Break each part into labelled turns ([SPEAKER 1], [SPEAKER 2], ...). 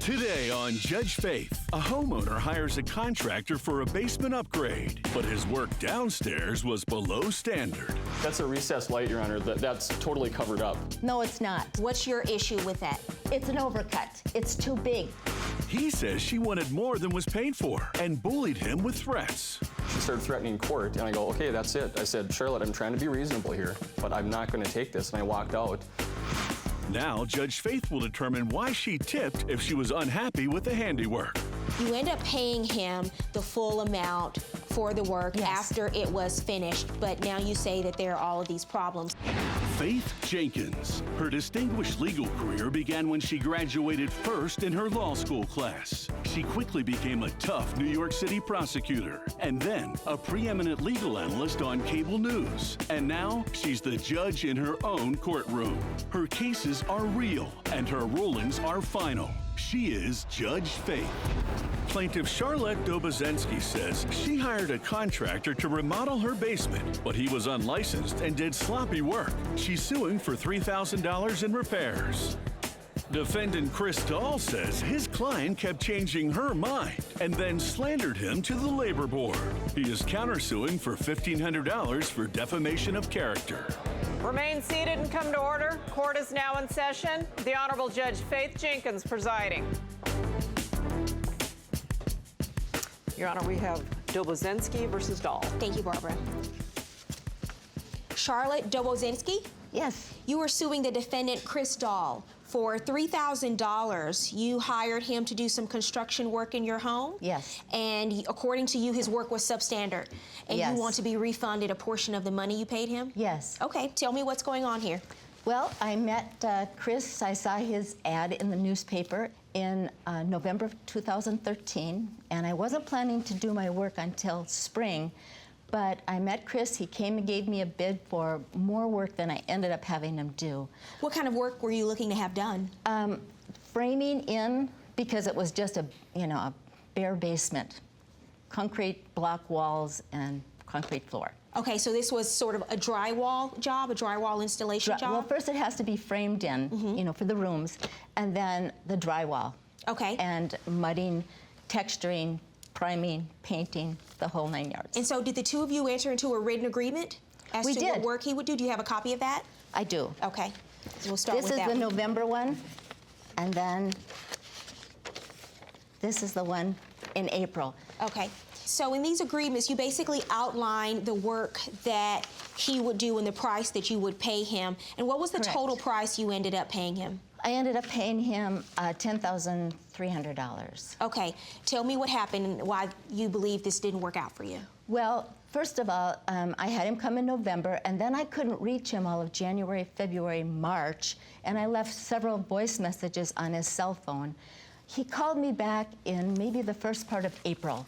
[SPEAKER 1] Today on Judge Faith, a homeowner hires a contractor for a basement upgrade, but his work downstairs was below standard.
[SPEAKER 2] That's a recessed light, Your Honor. That's totally covered up.
[SPEAKER 3] No, it's not.
[SPEAKER 4] What's your issue with that?
[SPEAKER 3] It's an overcut. It's too big.
[SPEAKER 1] He says she wanted more than was paid for and bullied him with threats.
[SPEAKER 2] She started threatening court, and I go, okay, that's it. I said, Charlotte, I'm trying to be reasonable here, but I'm not going to take this, and I walked out.
[SPEAKER 1] Now, Judge Faith will determine why she tipped if she was unhappy with the handiwork.
[SPEAKER 4] You end up paying him the full amount for the work after it was finished, but now you say that there are all of these problems.
[SPEAKER 1] Faith Jenkins. Her distinguished legal career began when she graduated first in her law school class. She quickly became a tough New York City prosecutor and then a preeminent legal analyst on cable news. And now she's the judge in her own courtroom. Her cases are real and her rulings are final. She is Judge Faith. Plaintiff Charlotte Dobozensky says she hired a contractor to remodel her basement, but he was unlicensed and did sloppy work. She's suing for $3,000 in repairs. Defendant Chris DAHL says his client kept changing her mind and then slandered him to the labor board. He is countersuing for $1,500 for defamation of character.
[SPEAKER 5] Remain seated and come to order. Court is now in session. The Honorable Judge Faith Jenkins presiding. Your Honor, we have Dobozensky versus DAHL.
[SPEAKER 4] Thank you, Barbara. Charlotte Dobozensky?
[SPEAKER 3] Yes.
[SPEAKER 4] You are suing the defendant, Chris DAHL, for $3,000. You hired him to do some construction work in your home?
[SPEAKER 3] Yes.
[SPEAKER 4] And according to you, his work was substandard. And
[SPEAKER 3] Yes.
[SPEAKER 4] you want to be refunded a portion of the money you paid him?
[SPEAKER 3] Yes.
[SPEAKER 4] Okay, tell me what's going on here.
[SPEAKER 3] Well, I met Chris. I saw his ad in the newspaper in November of 2013, and I wasn't planning to do my work until spring, but I met Chris. He came and gave me a bid for more work than I ended up having him do.
[SPEAKER 4] What kind of work were you looking to have done?
[SPEAKER 3] Framing in, because it was just a bare basement, concrete block walls and concrete floor.
[SPEAKER 4] Okay, so this was sort of a drywall job, a drywall installation job?
[SPEAKER 3] Well, first it has to be framed in, for the rooms, and then the drywall.
[SPEAKER 4] Okay.
[SPEAKER 3] And mudding, texturing, priming, painting, the whole 9 yards.
[SPEAKER 4] And so did the two of you enter into a written agreement as
[SPEAKER 3] We
[SPEAKER 4] to
[SPEAKER 3] did.
[SPEAKER 4] what work he would do? Do you have a copy of that?
[SPEAKER 3] I do.
[SPEAKER 4] Okay, so we'll start
[SPEAKER 3] This
[SPEAKER 4] with
[SPEAKER 3] is
[SPEAKER 4] that
[SPEAKER 3] the
[SPEAKER 4] one.
[SPEAKER 3] November one, and then this is the one in April.
[SPEAKER 4] Okay, so in these agreements, you basically outline the work that he would do and the price that you would pay him. And what was the
[SPEAKER 3] Correct.
[SPEAKER 4] total price you ended up paying him?
[SPEAKER 3] I ended up paying him $10,300.
[SPEAKER 4] Okay, tell me what happened and why you believe this didn't work out for you.
[SPEAKER 3] Well, first of all, I had him come in November, and then I couldn't reach him all of January, February, March, and I left several voice messages on his cell phone. He called me back in maybe the first part of April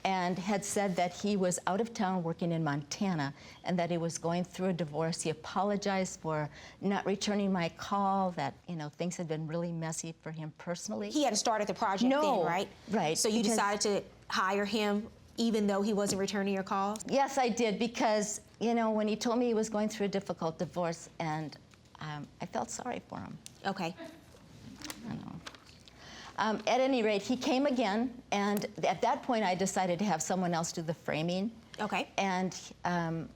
[SPEAKER 3] and had said that he was out of town working in Montana and that he was going through a divorce. He apologized for not returning my call, that, things had been really messy for him personally.
[SPEAKER 4] He hadn't started the project then, right?
[SPEAKER 3] Right.
[SPEAKER 4] So you decided to hire him even though he wasn't returning your calls?
[SPEAKER 3] Yes, I did, because, when he told me he was going through a difficult divorce, and I felt sorry for him.
[SPEAKER 4] Okay.
[SPEAKER 3] I know. At any rate, he came again, and at that point, I decided to have someone else do the framing.
[SPEAKER 4] Okay.
[SPEAKER 3] And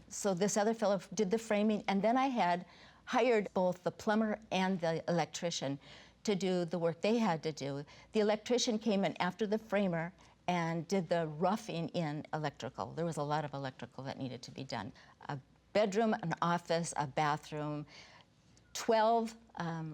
[SPEAKER 3] so this other fellow did the framing, and then I had hired both the plumber and the electrician to do the work they had to do. The electrician came in after the framer and did the roughing in electrical. There was a lot of electrical that needed to be done. A bedroom, an office, a bathroom, 12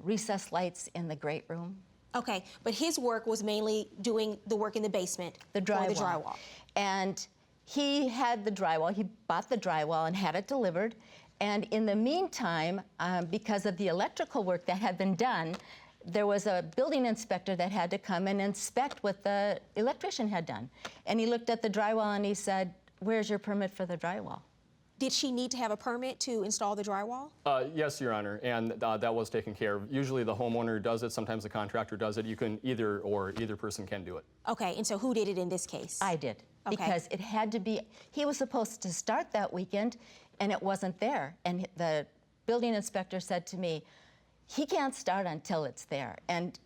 [SPEAKER 3] recessed lights in the great room.
[SPEAKER 4] Okay, but his work was mainly doing the work in the basement.
[SPEAKER 3] The drywall.
[SPEAKER 4] Or the drywall.
[SPEAKER 3] And he had the drywall. He bought the drywall and had it delivered. And in the meantime, because of the electrical work that had been done, there was a building inspector that had to come and inspect what the electrician had done. And he looked at the drywall and he said, "Where's your permit for the drywall?"
[SPEAKER 4] Did she need to have a permit to install the drywall?
[SPEAKER 2] Yes, Your Honor, and that was taken care of. Usually the homeowner does it, sometimes the contractor does it. You can either person can do it.
[SPEAKER 4] Okay, and so who did it in this case?
[SPEAKER 3] I did,
[SPEAKER 4] Okay.
[SPEAKER 3] because it had to be, he was supposed to start that weekend and it wasn't there. And the building inspector said to me, he can't start until it's there. And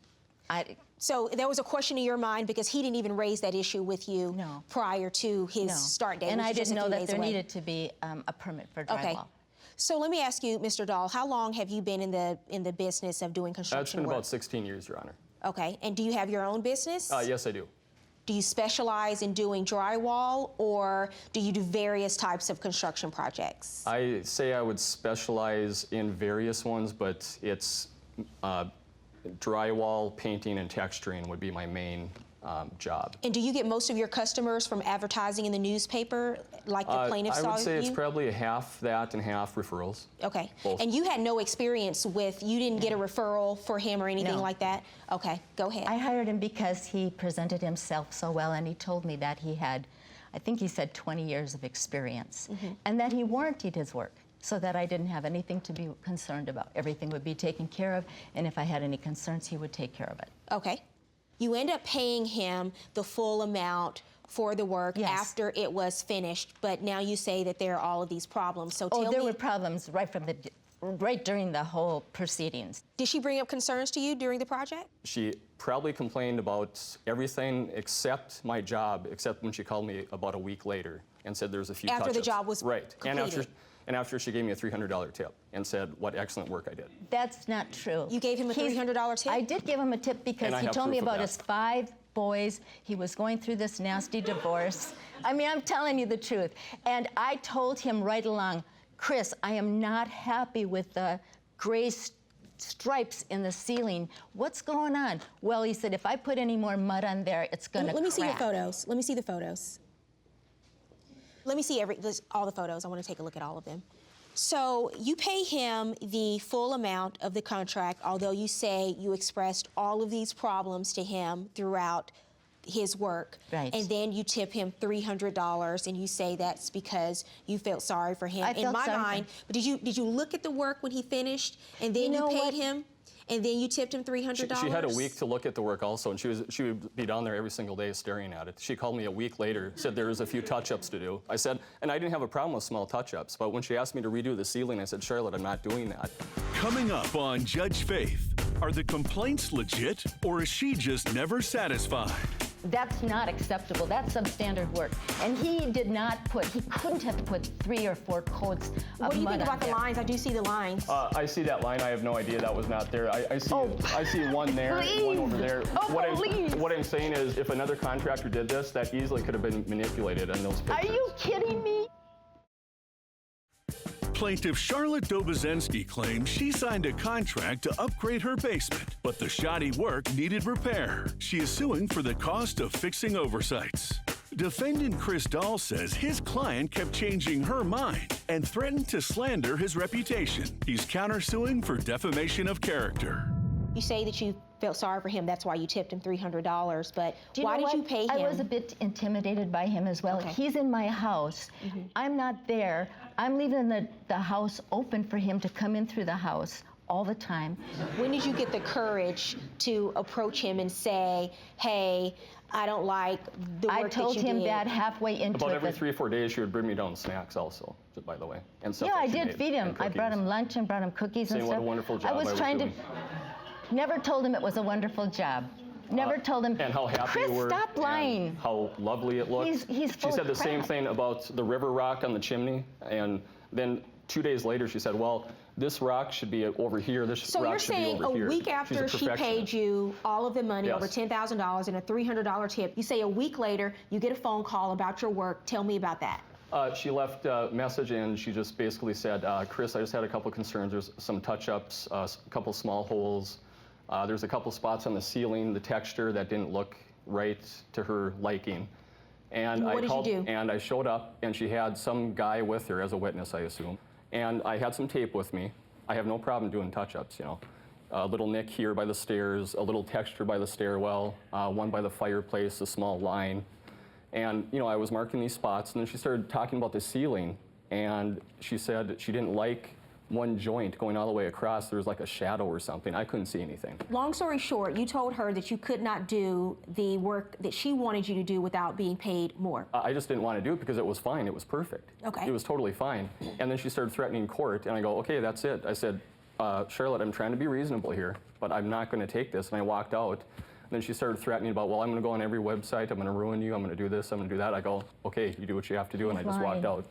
[SPEAKER 4] So there was a question in your mind because he didn't even raise that issue with you prior to his start date.
[SPEAKER 3] And I didn't know that there needed to be a permit for drywall.
[SPEAKER 4] Okay. So let me ask you, Mr. Dahl, how long have you been in the business of doing construction
[SPEAKER 2] It's been
[SPEAKER 4] work?
[SPEAKER 2] about 16 years, Your Honor.
[SPEAKER 4] Okay. And do you have your own business?
[SPEAKER 2] Yes, I do.
[SPEAKER 4] Do you specialize in doing drywall, or do you do various types of construction projects?
[SPEAKER 2] I say I would specialize in various ones, but it's drywall, painting, and texturing would be my main job.
[SPEAKER 4] And do you get most of your customers from advertising in the newspaper, like the plaintiff saw you?
[SPEAKER 2] I would say it's probably half that and half referrals.
[SPEAKER 4] Okay.
[SPEAKER 2] Both.
[SPEAKER 4] And you had no experience with, you didn't get a referral for him or anything like that? Okay, go ahead.
[SPEAKER 3] I hired him because he presented himself so well, and he told me that he had, I think he said 20 years of experience, and that he warranted his work, so that I didn't have anything to be concerned about. Everything would be taken care of, and if I had any concerns, he would take care of it.
[SPEAKER 4] Okay. You end up paying him the full amount for the work after it was finished, but now you say that there are all of these problems. So tell me,
[SPEAKER 3] there were problems right during the whole proceedings.
[SPEAKER 4] Did she bring up concerns to you during the project?
[SPEAKER 2] She probably complained about everything except my job, except when she called me about a week later and said there was a few touch-ups.
[SPEAKER 4] After the job was
[SPEAKER 2] completed. And after she gave me a $300 tip and said what excellent work I did.
[SPEAKER 3] That's not true.
[SPEAKER 4] You gave him a $300 tip?
[SPEAKER 3] I did give him a tip because he told me about his 5 boys. He was going through this nasty divorce. I mean, I'm telling you the truth. And I told him right along, Chris, I am not happy with the gray stripes in the ceiling. What's going on? Well, he said, if I put any more mud on there, it's going to crack.
[SPEAKER 4] Let me see your photos. Let me see the photos. Let me see all the photos. I want to take a look at all of them. So you pay him the full amount of the contract, although you say you expressed all of these problems to him throughout his work.
[SPEAKER 3] Right.
[SPEAKER 4] And then you tip him $300, and you say that's because you felt sorry for him.
[SPEAKER 3] In my
[SPEAKER 4] mind, but did you look at the work when he finished, and then you paid him? And then you tipped him $300?
[SPEAKER 2] She had a week to look at the work also, and she would be down there every single day staring at it. She called me a week later, said there was a few touch-ups to do. I said, and I didn't have a problem with small touch-ups, but when she asked me to redo the ceiling, I said, Charlotte, I'm not doing that.
[SPEAKER 1] Coming up on Judge Faith, are the complaints legit, or is she just never satisfied?
[SPEAKER 3] That's not acceptable. That's substandard work. And he couldn't have put 3 or 4 coats of mud on there.
[SPEAKER 4] What do you think about the lines? I do see the lines.
[SPEAKER 2] I see that line. I have no idea that was not there. I see one there, one over there. What I'm saying is, if another contractor did this, that easily could have been manipulated in those pictures.
[SPEAKER 3] Are you kidding me?
[SPEAKER 1] Plaintiff Charlotte Dobozensky claims she signed a contract to upgrade her basement, but the shoddy work needed repair. She is suing for the cost of fixing oversights. Defendant Chris Dahl says his client kept changing her mind and threatened to slander his reputation. He's countersuing for defamation of character.
[SPEAKER 4] You say that you felt sorry for him, that's why you tipped him $300, but why did you pay him?
[SPEAKER 3] I was a bit intimidated by him as well.
[SPEAKER 4] Okay.
[SPEAKER 3] He's in my house. I'm not there. I'm leaving the house open for him to come in through the house all the time.
[SPEAKER 4] When did you get the courage to approach him and say, hey, I don't like the work that you did?
[SPEAKER 3] I told him that halfway into
[SPEAKER 2] About every 3 or 4 days, she would bring me down snacks also, by the way, and stuff
[SPEAKER 3] Yeah,
[SPEAKER 2] that
[SPEAKER 3] I
[SPEAKER 2] she
[SPEAKER 3] did
[SPEAKER 2] made,
[SPEAKER 3] feed him. I brought him lunch and brought him cookies and
[SPEAKER 2] Saying
[SPEAKER 3] stuff.
[SPEAKER 2] what a wonderful job
[SPEAKER 3] I was trying to.
[SPEAKER 2] doing.
[SPEAKER 3] Never told him it was a wonderful job. Never told him.
[SPEAKER 2] And how happy
[SPEAKER 3] Chris,
[SPEAKER 2] you were.
[SPEAKER 3] stop lying.
[SPEAKER 2] How lovely it looked.
[SPEAKER 3] He's
[SPEAKER 2] She
[SPEAKER 3] full
[SPEAKER 2] said
[SPEAKER 3] of
[SPEAKER 2] the same
[SPEAKER 3] crap.
[SPEAKER 2] thing about the river rock on the chimney, and then 2 days later she said, well, this rock should be over here, this
[SPEAKER 4] So
[SPEAKER 2] rock
[SPEAKER 4] you're
[SPEAKER 2] should be
[SPEAKER 4] saying
[SPEAKER 2] over
[SPEAKER 4] a
[SPEAKER 2] here.
[SPEAKER 4] week after she paid you all of the money,
[SPEAKER 2] Yes.
[SPEAKER 4] over $10,000 and a $300 tip, you say a week later you get a phone call about your work. Tell me about that.
[SPEAKER 2] She left a message, and she just basically said, Chris, I just had a couple concerns. There's some touch-ups, a couple small holes. There's a couple spots on the ceiling, the texture that didn't look right to her liking. And
[SPEAKER 4] what did you do?
[SPEAKER 2] And I showed up, and she had some guy with her as a witness, I assume. And I had some tape with me. I have no problem doing touch-ups, you know. A little nick here by the stairs, a little texture by the stairwell, one by the fireplace, a small line. And, you know, I was marking these spots, and then she started talking about the ceiling, and she said she didn't like one joint going all the way across. There was like a shadow or something. I couldn't see anything.
[SPEAKER 4] Long story short, you told her that you could not do the work that she wanted you to do without being paid more.
[SPEAKER 2] I just didn't want to do it because it was fine. It was perfect.
[SPEAKER 4] Okay.
[SPEAKER 2] It was totally fine. And then she started threatening court, and I go, okay, that's it. I said, Charlotte, I'm trying to be reasonable here, but I'm not going to take this. And I walked out. And then she started threatening about, well, I'm going to go on every website. I'm going to ruin you. I'm going to do this. I'm going to do that. I go, okay, you do what you have to do. And I just walked out.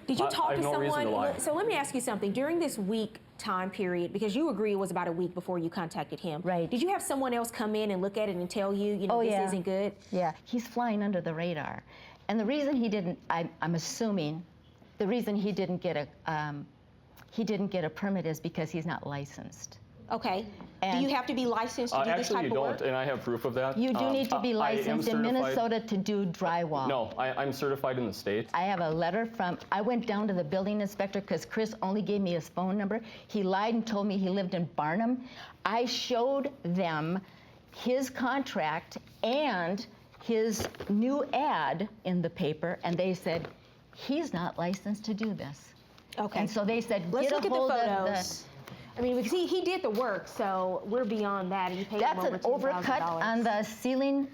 [SPEAKER 4] Did you talk
[SPEAKER 2] I
[SPEAKER 4] to
[SPEAKER 2] have no reason to
[SPEAKER 4] someone?
[SPEAKER 2] lie.
[SPEAKER 4] So let me ask you something. During this week time period, because you agree it was about a week before you contacted him.
[SPEAKER 3] Right.
[SPEAKER 4] Did you have someone else come in and look at it and tell you, you know, this isn't good?
[SPEAKER 3] Yeah, he's flying under the radar. And the reason he didn't, I'm assuming, the reason he didn't get a permit is because he's not licensed.
[SPEAKER 4] Okay.
[SPEAKER 3] And
[SPEAKER 4] do you have to be licensed to do this
[SPEAKER 2] Actually,
[SPEAKER 4] type
[SPEAKER 2] you
[SPEAKER 4] of work?
[SPEAKER 2] don't, and I have proof of that.
[SPEAKER 3] You do need to be licensed in Minnesota to do drywall.
[SPEAKER 2] No, I'm certified in the state.
[SPEAKER 3] I have a letter from, I went down to the building inspector because Chris only gave me his phone number. He lied and told me he lived in Barnum. I showed them his contract and his new ad in the paper, and they said, he's not licensed to do this.
[SPEAKER 4] Okay.
[SPEAKER 3] And so they said,
[SPEAKER 4] Let's
[SPEAKER 3] get
[SPEAKER 4] look
[SPEAKER 3] a
[SPEAKER 4] at the
[SPEAKER 3] hold
[SPEAKER 4] photos. I mean, because he did the work, so we're beyond that, and you paid him
[SPEAKER 3] That's
[SPEAKER 4] over
[SPEAKER 3] an
[SPEAKER 4] $10,000.
[SPEAKER 3] overcut on the ceiling.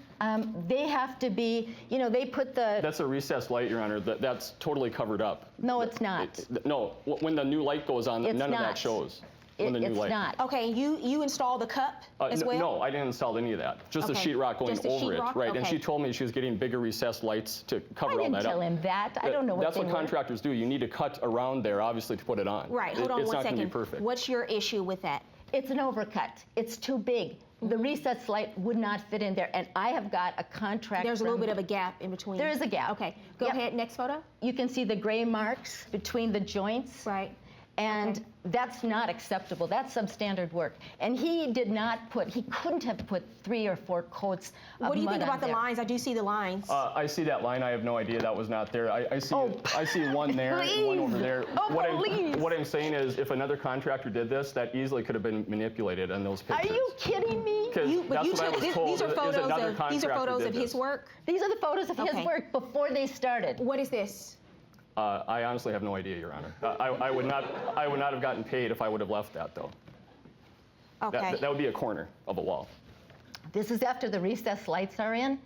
[SPEAKER 3] They have to be, you know, they put the...
[SPEAKER 2] That's a recessed light, Your Honor. That's totally covered up.
[SPEAKER 3] No, it's not.
[SPEAKER 2] No, when the new light goes on,
[SPEAKER 3] It's
[SPEAKER 2] none of
[SPEAKER 3] not.
[SPEAKER 2] that shows. When the new
[SPEAKER 3] It's
[SPEAKER 2] light.
[SPEAKER 3] not.
[SPEAKER 4] Okay, you installed the cup as well?
[SPEAKER 2] No, I didn't install any of that. Just the
[SPEAKER 4] Okay.
[SPEAKER 2] sheetrock going
[SPEAKER 4] Just the
[SPEAKER 2] over it,
[SPEAKER 4] sheetrock?
[SPEAKER 2] right? And
[SPEAKER 4] Okay.
[SPEAKER 2] she told me she was getting bigger recessed lights to cover
[SPEAKER 3] I
[SPEAKER 2] all
[SPEAKER 3] didn't
[SPEAKER 2] that
[SPEAKER 3] tell
[SPEAKER 2] up.
[SPEAKER 3] him that. I don't know what
[SPEAKER 2] That's
[SPEAKER 3] they
[SPEAKER 2] what
[SPEAKER 3] were.
[SPEAKER 2] contractors do. You need to cut around there, obviously, to put it on.
[SPEAKER 4] Right, hold on
[SPEAKER 2] It's
[SPEAKER 4] one
[SPEAKER 2] not going to
[SPEAKER 4] second.
[SPEAKER 2] be perfect.
[SPEAKER 4] What's your issue with that?
[SPEAKER 3] It's an overcut. It's too big. The recessed light would not fit in there, and I have got a contract.
[SPEAKER 4] There's a little bit of a gap in between.
[SPEAKER 3] There is a gap.
[SPEAKER 4] Okay, go
[SPEAKER 3] Yep.
[SPEAKER 4] ahead, next photo.
[SPEAKER 3] You can see the gray marks between the joints.
[SPEAKER 4] Right.
[SPEAKER 3] And
[SPEAKER 4] Okay.
[SPEAKER 3] that's not acceptable. That's substandard work. And he did not put, he couldn't have put 3 or 4 coats of
[SPEAKER 4] What do you
[SPEAKER 3] mud
[SPEAKER 4] think
[SPEAKER 3] on
[SPEAKER 4] about the
[SPEAKER 3] there.
[SPEAKER 4] lines? I do see the lines.
[SPEAKER 2] I see that line. I have no idea that was not there. I see I see one there and one over there.
[SPEAKER 3] Oh, please.
[SPEAKER 2] What I'm saying is, if another contractor did this, that easily could have been manipulated on those
[SPEAKER 3] Are
[SPEAKER 2] pictures.
[SPEAKER 3] you kidding me?
[SPEAKER 2] 'Cause that's what I was told.
[SPEAKER 4] These are
[SPEAKER 2] is
[SPEAKER 4] photos
[SPEAKER 2] another
[SPEAKER 4] of
[SPEAKER 2] contractor did
[SPEAKER 4] his
[SPEAKER 2] this.
[SPEAKER 4] work.
[SPEAKER 3] These are the photos of
[SPEAKER 4] Okay.
[SPEAKER 3] his work before they started.
[SPEAKER 4] What is this?
[SPEAKER 2] I honestly have no idea, Your Honor. I would not have gotten paid if I would have left that, though.
[SPEAKER 4] Okay.
[SPEAKER 2] That would be a corner of a wall.
[SPEAKER 3] This is after the recessed lights are in,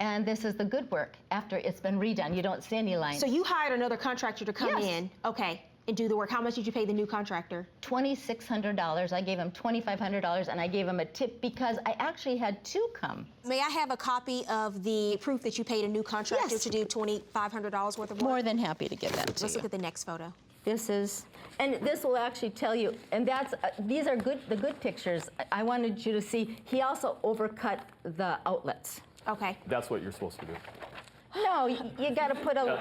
[SPEAKER 3] and this is the good work after it's been redone. You don't see any lines.
[SPEAKER 4] So you hired another contractor to come
[SPEAKER 3] Yes.
[SPEAKER 4] in, okay, and do the work. How much did you pay the new contractor?
[SPEAKER 3] $2,600. I gave him $2,500, and I gave him a tip because I actually had 2 come.
[SPEAKER 4] May I have a copy of the proof that you paid a new contractor
[SPEAKER 3] Yes.
[SPEAKER 4] to do $2,500 worth of work?
[SPEAKER 3] More than happy to give that to
[SPEAKER 4] Let's
[SPEAKER 3] you.
[SPEAKER 4] look at the next photo.
[SPEAKER 3] This is, and this will actually tell you, and that's, these are good, the good pictures. I wanted you to see, he also overcut the outlets.
[SPEAKER 4] Okay.
[SPEAKER 2] That's what you're supposed to do.
[SPEAKER 3] No, you got to put a,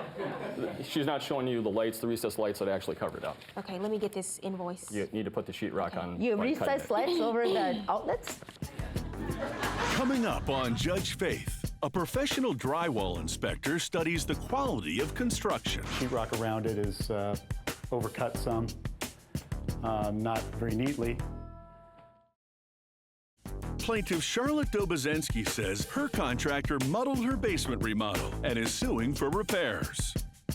[SPEAKER 2] She's not showing you the lights, the recessed lights that actually covered up.
[SPEAKER 4] Okay, let me get this invoice.
[SPEAKER 2] You need to put the sheetrock on.
[SPEAKER 3] you
[SPEAKER 2] when cutting
[SPEAKER 3] recess
[SPEAKER 2] it.
[SPEAKER 3] lights over the outlets?
[SPEAKER 1] Coming up on Judge Faith, a professional drywall inspector studies the quality of construction.
[SPEAKER 6] Sheetrock around it is overcut some, not very neatly.
[SPEAKER 1] Plaintiff Charlotte Dobozensky says her contractor muddled her basement remodel and is suing for repairs.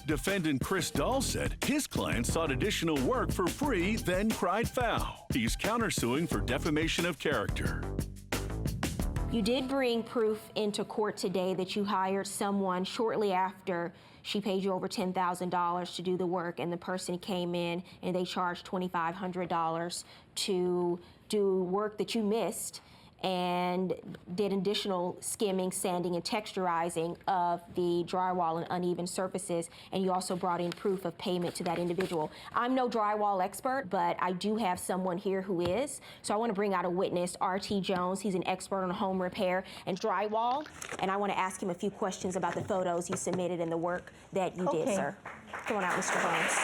[SPEAKER 1] Defendant Chris Dahl said his client sought additional work for free, then cried foul. He's countersuing for defamation of character.
[SPEAKER 4] You did bring proof into court today that you hired someone shortly after she paid you over $10,000 to do the work, and the person came in and they charged $2,500 to do work that you missed and did additional skimming, sanding, and texturizing of the drywall and uneven surfaces, and you also brought in proof of payment to that individual. I'm no drywall expert, but I do have someone here who is, so I want to bring out a witness, R.T. Jones. He's an expert on home repair and drywall, and I want to ask him a few questions about the photos you submitted and the work that you did,
[SPEAKER 3] Okay.
[SPEAKER 4] sir. Come on out, Mr. Jones.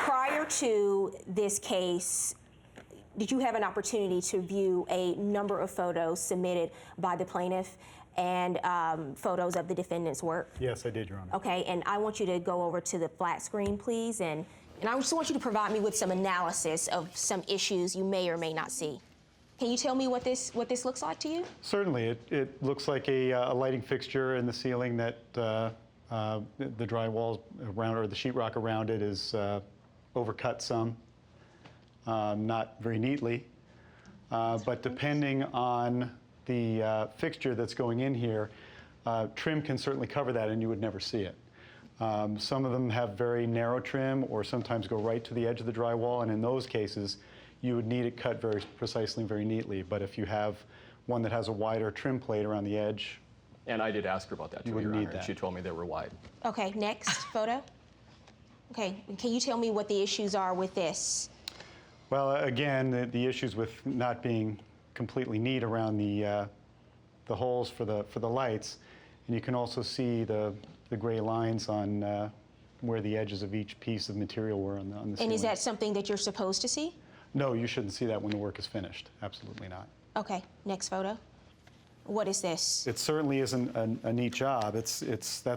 [SPEAKER 4] Prior to this case, did you have an opportunity to view a number of photos submitted by the plaintiff and photos of the defendant's work?
[SPEAKER 6] Yes, I did, Your Honor.
[SPEAKER 4] Okay, and I want you to go over to the flat screen, please, and I just want you to provide me with some analysis of some issues you may or may not see. Can you tell me what this looks like to you?
[SPEAKER 6] Certainly, it looks like a lighting fixture in the ceiling that the drywall around, or the sheetrock around it, is overcut some, not very neatly. But depending on the fixture that's going in here, trim can certainly cover that and you would never see it. Some of them have very narrow trim or sometimes go right to the edge of the drywall, and in those cases, you would need it cut very precisely and very neatly. But if you have one that has a wider trim plate around the edge,
[SPEAKER 2] And I did ask her about that, too,
[SPEAKER 6] wouldn't
[SPEAKER 2] Your
[SPEAKER 6] need
[SPEAKER 2] Honor, and
[SPEAKER 6] that.
[SPEAKER 2] she told me they were wide.
[SPEAKER 4] Okay, next photo. Okay, can you tell me what the issues are with this?
[SPEAKER 6] well, again, the issues with not being completely neat around the holes for the lights, and you can also see the gray lines on where the edges of each piece of material were on the ceiling.
[SPEAKER 4] And is that something that you're supposed to see?
[SPEAKER 6] No, you shouldn't see that when the work is finished. Absolutely not.
[SPEAKER 4] Okay, next photo. What is this?
[SPEAKER 6] It certainly isn't a neat job. That's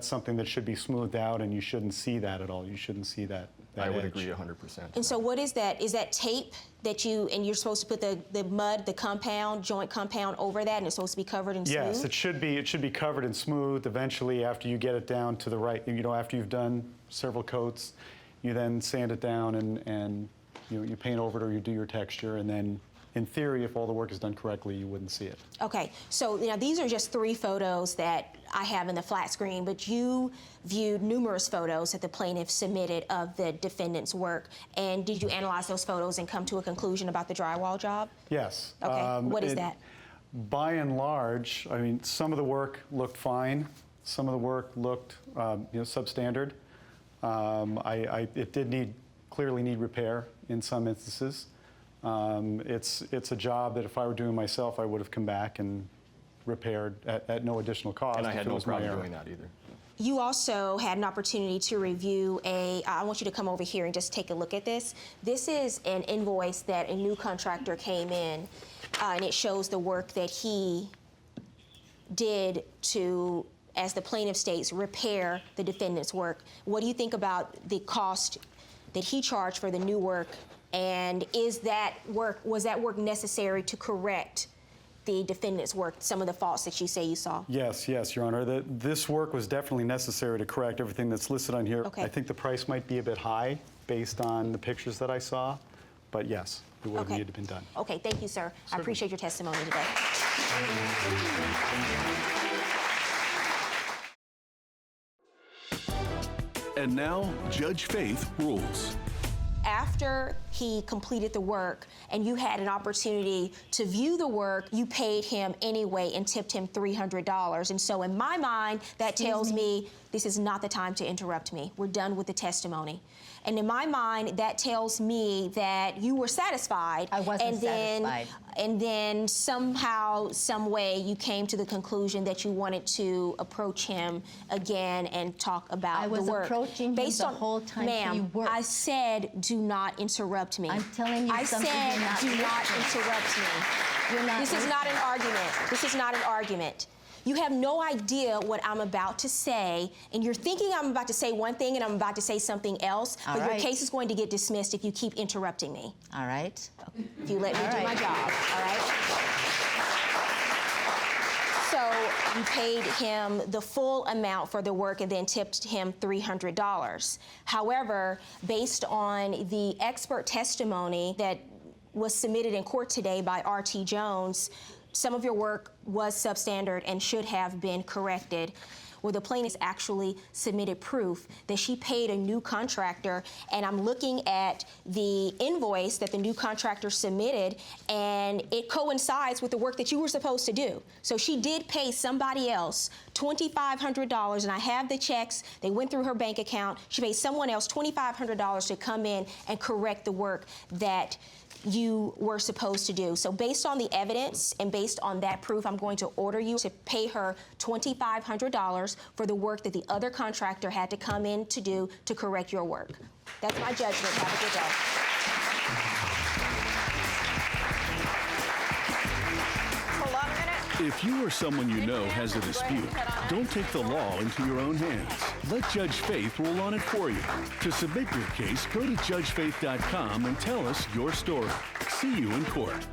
[SPEAKER 6] something that should be smoothed out, and you shouldn't see that at all. You shouldn't see that
[SPEAKER 2] I would
[SPEAKER 6] edge.
[SPEAKER 2] agree 100%.
[SPEAKER 4] And so what is that? Is that tape that you're supposed to put the mud, the compound, joint compound over that, and it's supposed to be covered and smooth?
[SPEAKER 6] Yes, it should be covered and smooth. Eventually, after you get it down to the right, after you've done several coats, you then sand it down and you paint over it or you do your texture, and then in theory, if all the work is done correctly, you wouldn't see it.
[SPEAKER 4] Okay, so now these are just 3 photos that I have in the flat screen, but you viewed numerous photos that the plaintiff submitted of the defendant's work, and did you analyze those photos and come to a conclusion about the drywall job?
[SPEAKER 6] Yes.
[SPEAKER 4] Okay, what is that?
[SPEAKER 6] By and large, I mean, some of the work looked fine. Some of the work looked, substandard. It did clearly need repair in some instances. It's a job that if I were doing myself, I would have come back and repaired at no additional cost.
[SPEAKER 2] And I had
[SPEAKER 6] if it
[SPEAKER 2] no
[SPEAKER 6] was my
[SPEAKER 2] problem
[SPEAKER 6] error.
[SPEAKER 2] doing that either.
[SPEAKER 4] You also had an opportunity to review I want you to come over here and just take a look at this. This is an invoice that a new contractor came in, and it shows the work that he did to, as the plaintiff states, repair the defendant's work. What do you think about the cost that he charged for the new work, and was that work necessary to correct the defendant's work, some of the faults that you say you saw?
[SPEAKER 6] Yes, Your Honor. This work was definitely necessary to correct everything that's listed on here.
[SPEAKER 4] Okay.
[SPEAKER 6] I think the price might be a bit high based on the pictures that I saw, but yes, it would have needed to been done.
[SPEAKER 4] Okay, thank you, sir. I appreciate your testimony today.
[SPEAKER 1] And now, Judge Faith rules.
[SPEAKER 4] After he completed the work and you had an opportunity to view the work, you paid him anyway and tipped him $300. And so in my mind, that tells me this is not the time to interrupt me. We're done with the testimony. And in my mind, that tells me that you were satisfied.
[SPEAKER 3] I wasn't satisfied.
[SPEAKER 4] And then somehow, some way, you came to the conclusion that you wanted to approach him again and talk about the work.
[SPEAKER 3] I was approaching him the whole time he
[SPEAKER 4] Ma'am,
[SPEAKER 3] worked.
[SPEAKER 4] I said do not interrupt me.
[SPEAKER 3] I'm telling you something
[SPEAKER 4] I
[SPEAKER 3] you're not
[SPEAKER 4] said do not
[SPEAKER 3] listening.
[SPEAKER 4] interrupt me.
[SPEAKER 3] You're not
[SPEAKER 4] This is not an argument. This is not an argument. You have no idea what I'm about to say, and you're thinking I'm about to say one thing and I'm about to say something else,
[SPEAKER 3] All
[SPEAKER 4] but your
[SPEAKER 3] right.
[SPEAKER 4] case is going to get dismissed if you keep interrupting me.
[SPEAKER 3] All right.
[SPEAKER 4] If you let me
[SPEAKER 3] All
[SPEAKER 4] do my
[SPEAKER 3] right.
[SPEAKER 4] job, all right? So you paid him the full amount for the work and then tipped him $300. However, based on the expert testimony that was submitted in court today by R.T. Jones, some of your work was substandard and should have been corrected. Well, the plaintiff actually submitted proof that she paid a new contractor, and I'm looking at the invoice that the new contractor submitted, and it coincides with the work that you were supposed to do. So she did pay somebody else $2,500, and I have the checks. They went through her bank account. She paid someone else $2,500 to come in and correct the work that you were supposed to do. So based on the evidence and based on that proof, I'm going to order you to pay her $2,500 for the work that the other contractor had to come in to do to correct your work. That's my judgment. Have a good day.
[SPEAKER 5] Hold on a minute.
[SPEAKER 1] If you or someone you know has a dispute, don't take the law into your own hands. Let Judge Faith rule on it for you. To submit your case, go to judgefaith.com and tell us your story. See you in court.